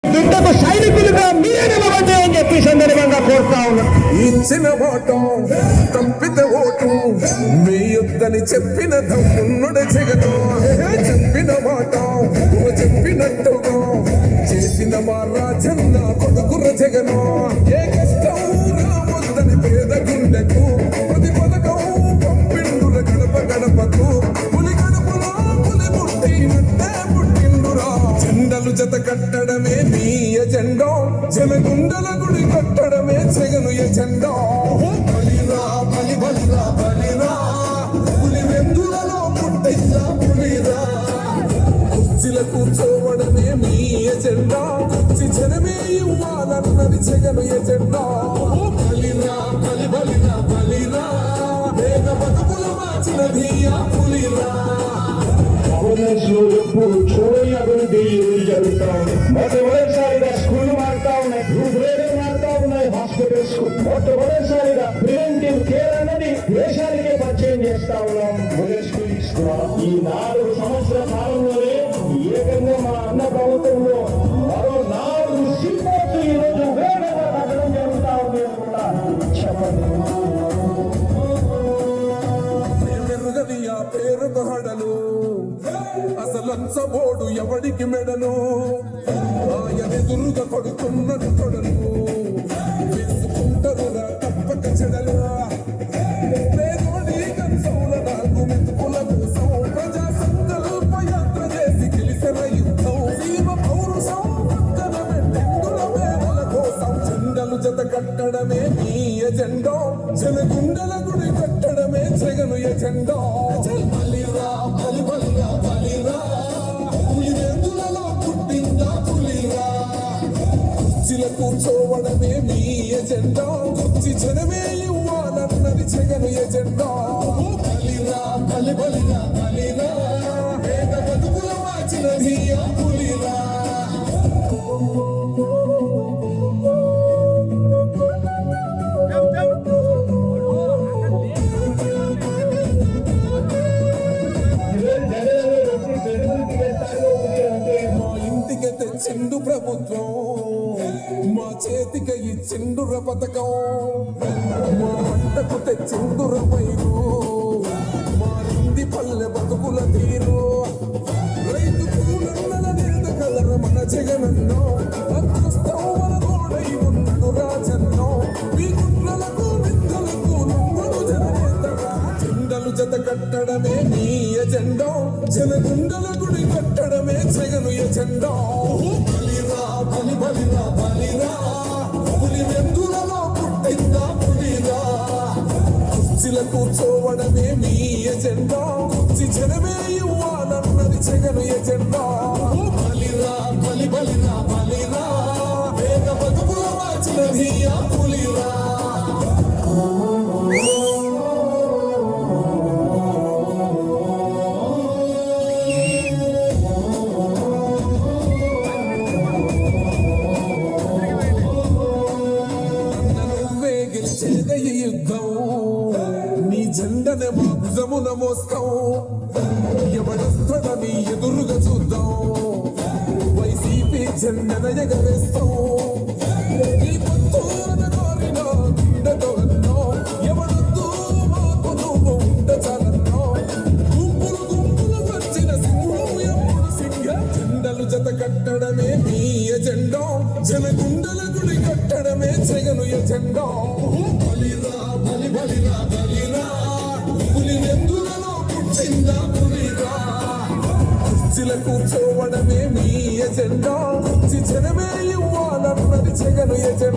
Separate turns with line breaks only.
యుద్ధకు సైనికులుగా మీరే నిలవండి అని చెప్పి సందర్భంగా కోరుతా ఉన్నా.
ఇచ్చిన మాట తప్పిత ఓటు మీ యుద్ధని చెప్పిన తమ్ముడు జగను చెప్పిన మాట చెప్పినట్టుగా చేసిన మా రాజన్న కొడుకుర జగను ఏ కష్టం రావద్దని పేద గుండెకు ప్రతి పథకం పంపిండుర గడప గడపకు పులి గడపలో పులి పుట్టినట్టే పుట్టిండురా జెండలు జత కట్టడమే మీ ఎజెండా జనగుండల గుడి కట్టడమే జగను ఎజెండా బలిరా బలి బలిరా బలిరా పులి వెందులలో పుట్టిందా పులిరా కుర్చీల కూర్చోవడమే మీ ఎజెండా కుర్చీ జనమే ఇవ్వాలన్నది జగను ఎజెండా బలిరా బలి బలిరా బలిరా వేగ బతుకుల మార్చినది ఆ పులిరా
ఎప్పుడు చూడని అభివృద్ధి జరుగుతా ఉంది. మొట్టమొదటిసారిగా స్కూల్ మారుతా ఉన్నాయి, గ్రూప్ రేడియో మారుతా ఉన్నాయి, హాస్పిటల్స్ మొట్టమొదటిసారిగా ప్రివెంటివ్ కేర్ అనేది దేశానికే పరిచయం చేస్తా ఉన్నాం. ఈ 4 సంవత్సరాల కాలంలోనే ఏకంగా మా అన్న ప్రభుత్వంలో మరో 4 సిపోర్ట్ ఈ రోజు వేగంగా కట్టడం జరుగుతా ఉంది అనుకుంటా. చెప్పండి.
పేరు హడలు అసలంచబోడు ఎవడికి మెడలు ఆయన దుర్గ కొడుతున్నది తొడలు వేసుకుంటారు తప్పక చెడలు పేదోడి కంచౌల 4 మెతుకుల కోసం ప్రజా సంకల్ప యాత్ర చేసి గెలిసిన యుద్ధం సీమ పౌరుషం పక్కన పెట్టిందుల పేదల కోసం జెండలు జత కట్టడమే మీ ఎజెండా జనగుండల గుడి కట్టడమే జగను ఎజెండా బలిరా బలి బలిరా బలిరా పులి వెందులలో పుట్టిందా పులిరా కుర్చీల కూర్చోవడమే మీ ఎజెండా కుర్చీ జనమే ఇవ్వాలన్నది జగను ఎజెండా బలిరా బలి బలిరా బలిరా వేగ బతుకుల మార్చినది ఆ పులిరా తెచ్చిండు ప్రభుత్వం మా చేతికి ఇచ్చిండుర పథకం మా పంటకు తెచ్చిండుర పైరు మారింది పల్లె బతుకుల తీరు రైతు కూలన్నల నింద కలర మన జగనన్నో అదృష్టం మన తోడై ఉండు రాజన్నో మీ గుండ్లకు నిందలకు నువ్వు జననేతగా జెండలు జత కట్టడమే మీ ఎజెండా జనగుండల గుడి కట్టడమే జగను ఎజెండా బలిరా బలి బలిరా బలిరా పులి వెందులలో పుట్టిందా పులిరా కుర్చీల కూర్చోవడమే మీ ఎజెండా కుర్చీ జనమే ఇవ్వాలన్నది జగను ఎజెండా బలిరా బలి బలిరా బలిరా వేగ బతుకుల మార్చినది ఆ పులిరా యుద్ధం నీ జెండనే మా భుజమున మోస్తాం ఎవడొస్తాడని ఎదురుగా చూద్దాం వైసీపీ జెండన ఎగరేస్తాం నీ పొత్తున కోరిన గుండెతో అన్నో ఎవడొద్దు మాకు నువ్వు ఉండ చాలన్నో గుంపులు గుంపులు వచ్చిన సింహం ఎప్పుడు సింగ జెండలు జత కట్టడమే మీ ఎజెండా జనగుండల గుడి కట్టడమే జగను ఎజెండా బలిరా బలి బలిరా బలిరా పులి వెందులలో పుట్టిందా పులిరా కుర్చీల కూర్చోవడమే మీ ఎజెండా కుర్చీ జనమే ఇవ్వాలన్నది జగను ఎజెండా